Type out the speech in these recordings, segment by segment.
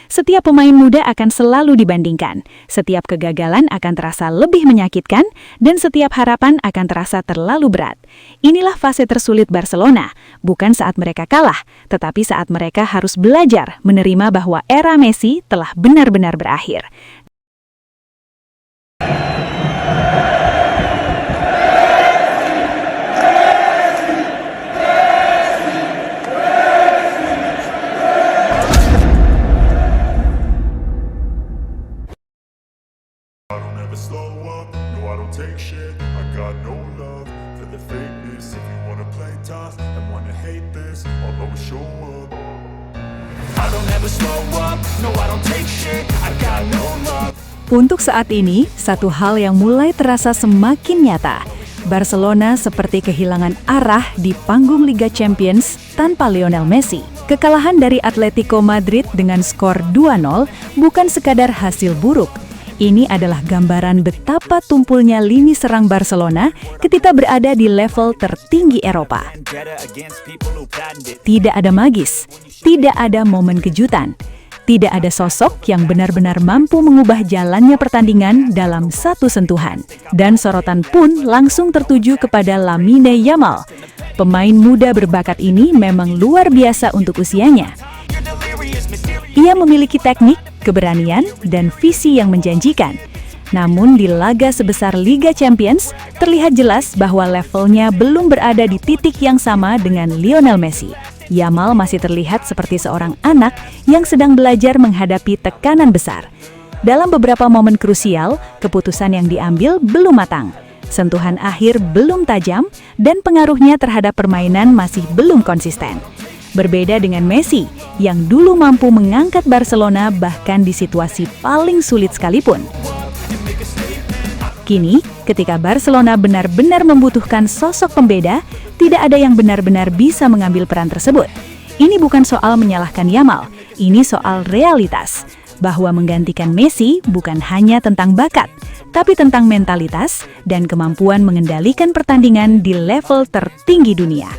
Setiap pemain muda akan selalu dibandingkan, setiap kegagalan akan terasa lebih menyakitkan, dan setiap harapan akan terasa terlalu berat. Inilah fase tersulit Barcelona, bukan saat mereka kalah, tetapi saat mereka harus belajar menerima bahwa era Messi telah benar-benar berakhir. I don't ever slow up, no I don't take shit. I got no love for the fakeness. If you wanna play tough and wanna hate this, I'll always show up. I don't ever slow up, no I don't take shit. I got no love. Untuk saat ini, satu hal yang mulai terasa semakin nyata. Barcelona seperti kehilangan arah di panggung Liga Champions tanpa Lionel Messi. Kekalahan dari Atletico Madrid dengan skor 2-0 bukan sekadar hasil buruk. Ini adalah gambaran betapa tumpulnya lini serang Barcelona ketika berada di level tertinggi Eropa. Tidak ada magis, tidak ada momen kejutan, tidak ada sosok yang benar-benar mampu mengubah jalannya pertandingan dalam satu sentuhan. Dan sorotan pun langsung tertuju kepada Lamine Yamal. Pemain muda berbakat ini memang luar biasa untuk usianya. Ia memiliki teknik, keberanian, dan visi yang menjanjikan. Namun di laga sebesar Liga Champions, terlihat jelas bahwa levelnya belum berada di titik yang sama dengan Lionel Messi. Yamal masih terlihat seperti seorang anak yang sedang belajar menghadapi tekanan besar. Dalam beberapa momen krusial, keputusan yang diambil belum matang. Sentuhan akhir belum tajam, dan pengaruhnya terhadap permainan masih belum konsisten. Berbeda dengan Messi, yang dulu mampu mengangkat Barcelona bahkan di situasi paling sulit sekalipun. Kini, ketika Barcelona benar-benar membutuhkan sosok pembeda, tidak ada yang benar-benar bisa mengambil peran tersebut. Ini bukan soal menyalahkan Yamal, ini soal realitas. Bahwa menggantikan Messi bukan hanya tentang bakat, tapi tentang mentalitas dan kemampuan mengendalikan pertandingan di level tertinggi dunia.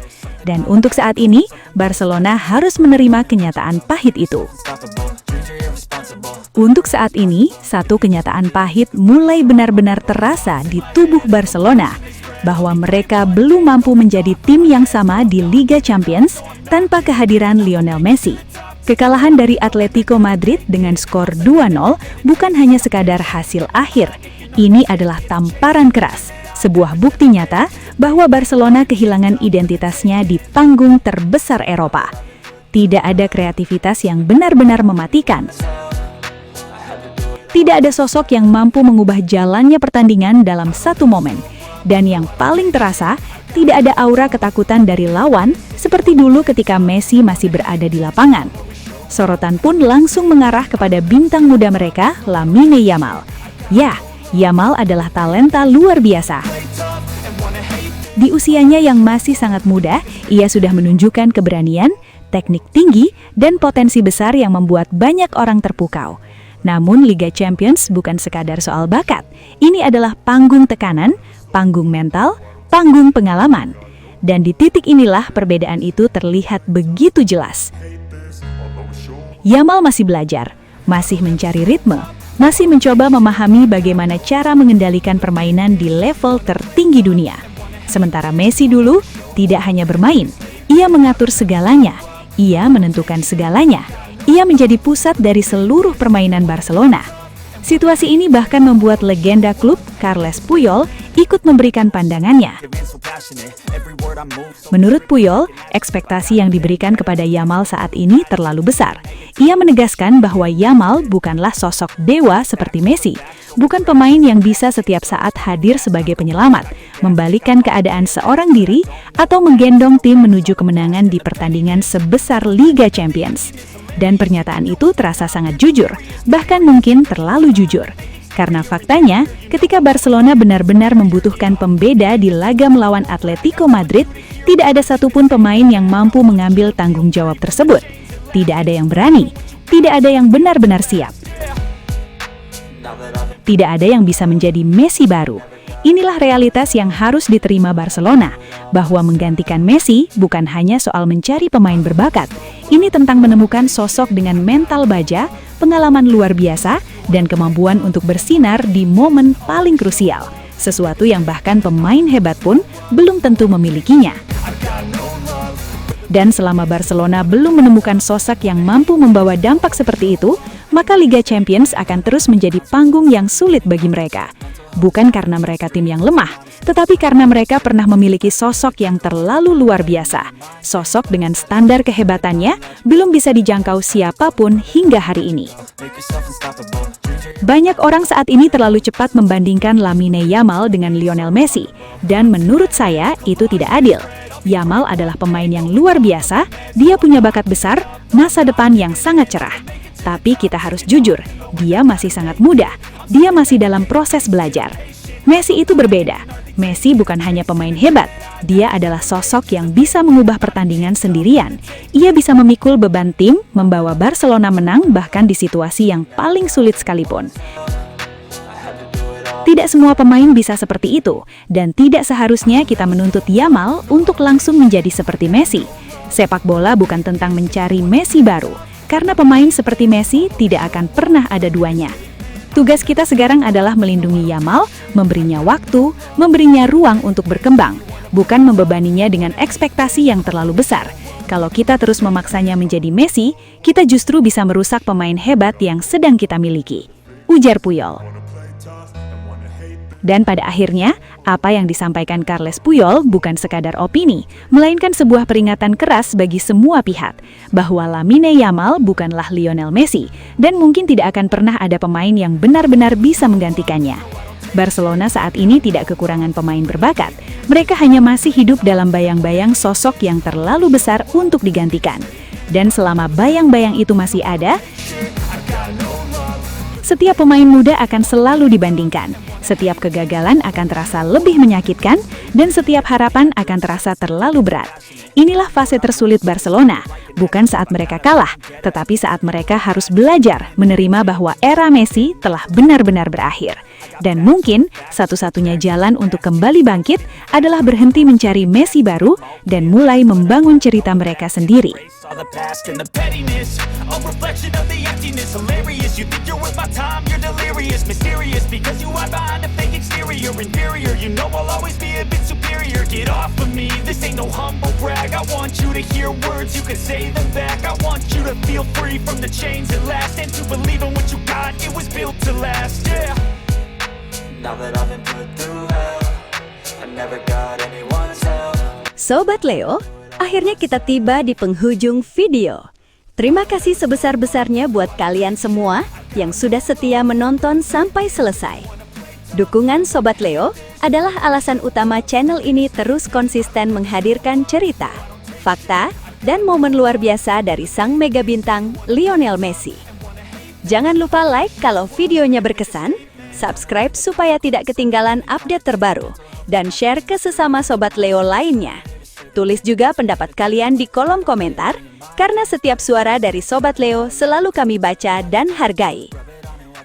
Dan untuk saat ini, Barcelona harus menerima kenyataan pahit itu. Untuk saat ini, satu kenyataan pahit mulai benar-benar terasa di tubuh Barcelona, bahwa mereka belum mampu menjadi tim yang sama di Liga Champions tanpa kehadiran Lionel Messi. Kekalahan dari Atletico Madrid dengan skor 2-0 bukan hanya sekadar hasil akhir. Ini adalah tamparan keras, sebuah bukti nyata bahwa Barcelona kehilangan identitasnya di panggung terbesar Eropa. Tidak ada kreativitas yang benar-benar mematikan. Tidak ada sosok yang mampu mengubah jalannya pertandingan dalam satu momen. Dan yang paling terasa, tidak ada aura ketakutan dari lawan seperti dulu ketika Messi masih berada di lapangan. Sorotan pun langsung mengarah kepada bintang muda mereka, Lamine Yamal. Ya, Yamal adalah talenta luar biasa. Di usianya yang masih sangat muda, ia sudah menunjukkan keberanian, teknik tinggi, dan potensi besar yang membuat banyak orang terpukau. Namun Liga Champions bukan sekadar soal bakat. Ini adalah panggung tekanan, panggung mental, panggung pengalaman. Dan di titik inilah perbedaan itu terlihat begitu jelas. Yamal masih belajar, masih mencari ritme, masih mencoba memahami bagaimana cara mengendalikan permainan di level tertinggi dunia. Sementara Messi dulu tidak hanya bermain, ia mengatur segalanya, ia menentukan segalanya, ia menjadi pusat dari seluruh permainan Barcelona. Situasi ini bahkan membuat legenda klub, Carles Puyol, ikut memberikan pandangannya. Menurut Puyol, ekspektasi yang diberikan kepada Yamal saat ini terlalu besar. Ia menegaskan bahwa Yamal bukanlah sosok dewa seperti Messi, bukan pemain yang bisa setiap saat hadir sebagai penyelamat, membalikkan keadaan seorang diri, atau menggendong tim menuju kemenangan di pertandingan sebesar Liga Champions. Dan pernyataan itu terasa sangat jujur, bahkan mungkin terlalu jujur. Karena faktanya, ketika Barcelona benar-benar membutuhkan pembeda di laga melawan Atletico Madrid, tidak ada satupun pemain yang mampu mengambil tanggung jawab tersebut. Tidak ada yang berani, tidak ada yang benar-benar siap. Tidak ada yang bisa menjadi Messi baru. Inilah realitas yang harus diterima Barcelona, bahwa menggantikan Messi bukan hanya soal mencari pemain berbakat. Ini tentang menemukan sosok dengan mental baja, pengalaman luar biasa, dan kemampuan untuk bersinar di momen paling krusial. Sesuatu yang bahkan pemain hebat pun belum tentu memilikinya. Dan selama Barcelona belum menemukan sosok yang mampu membawa dampak seperti itu, maka Liga Champions akan terus menjadi panggung yang sulit bagi mereka. Bukan karena mereka tim yang lemah, tetapi karena mereka pernah memiliki sosok yang terlalu luar biasa. Sosok dengan standar kehebatannya belum bisa dijangkau siapapun hingga hari ini. Banyak orang saat ini terlalu cepat membandingkan Lamine Yamal dengan Lionel Messi, dan menurut saya itu tidak adil. Yamal adalah pemain yang luar biasa, dia punya bakat besar, masa depan yang sangat cerah. Tapi kita harus jujur, dia masih sangat muda, dia masih dalam proses belajar. Messi itu berbeda. Messi bukan hanya pemain hebat, dia adalah sosok yang bisa mengubah pertandingan sendirian. Ia bisa memikul beban tim, membawa Barcelona menang bahkan di situasi yang paling sulit sekalipun. Tidak semua pemain bisa seperti itu, dan tidak seharusnya kita menuntut Yamal untuk langsung menjadi seperti Messi. Sepak bola bukan tentang mencari Messi baru, karena pemain seperti Messi tidak akan pernah ada duanya. Tugas kita sekarang adalah melindungi Yamal, memberinya waktu, memberinya ruang untuk berkembang, bukan membebaninya dengan ekspektasi yang terlalu besar. Kalau kita terus memaksanya menjadi Messi, kita justru bisa merusak pemain hebat yang sedang kita miliki. Ujar Puyol. Dan pada akhirnya, apa yang disampaikan Carles Puyol bukan sekadar opini, melainkan sebuah peringatan keras bagi semua pihak, bahwa Lamine Yamal bukanlah Lionel Messi, dan mungkin tidak akan pernah ada pemain yang benar-benar bisa menggantikannya. Barcelona saat ini tidak kekurangan pemain berbakat, mereka hanya masih hidup dalam bayang-bayang sosok yang terlalu besar untuk digantikan. Dan selama bayang-bayang itu masih ada, setiap pemain muda akan selalu dibandingkan. Setiap kegagalan akan terasa lebih menyakitkan, dan setiap harapan akan terasa terlalu berat. Inilah fase tersulit Barcelona, bukan saat mereka kalah, tetapi saat mereka harus belajar menerima bahwa era Messi telah benar-benar berakhir. Dan mungkin satu-satunya jalan untuk kembali bangkit adalah berhenti mencari Messi baru dan mulai membangun cerita mereka sendiri. All the past and the pettiness, a reflection of the emptiness. Hilarious, you think you're worth my time, you're delirious. Mysterious, because you hide behind a fake exterior. Inferior, you know I'll always be a bit superior. Get off of me, this ain't no humble brag. I want you to hear words, you can say them back. I want you to feel free from the chains at last, and to believe in what you got, it was built to last, yeah. Now that I've been put through hell, I never got anyone's help. Sobat Leo, akhirnya kita tiba di penghujung video. Terima kasih sebesar-besarnya buat kalian semua yang sudah setia menonton sampai selesai. Dukungan Sobat Leo adalah alasan utama channel ini terus konsisten menghadirkan cerita, fakta, dan momen luar biasa dari sang mega bintang Lionel Messi. Jangan lupa like kalau videonya berkesan, subscribe supaya tidak ketinggalan update terbaru, dan share ke sesama Sobat Leo lainnya. Tulis juga pendapat kalian di kolom komentar, karena setiap suara dari Sobat Leo selalu kami baca dan hargai.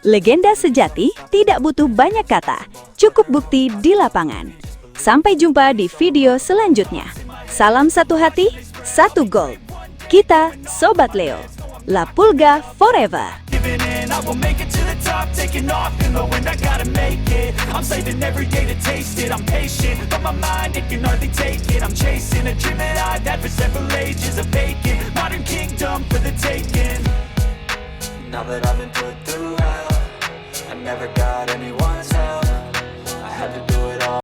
Legenda sejati tidak butuh banyak kata, cukup bukti di lapangan. Sampai jumpa di video selanjutnya. Salam satu hati, satu gol. Kita Sobat Leo. La Pulga forever. I will make it to the top, taking off in the wind, I gotta make it. I'm saving every day to taste it, I'm patient, but my mind, it can hardly take it. I'm chasing a dream that I've had for several ages, a vacant modern kingdom for the taking. Now that I've been put through hell, I never got anyone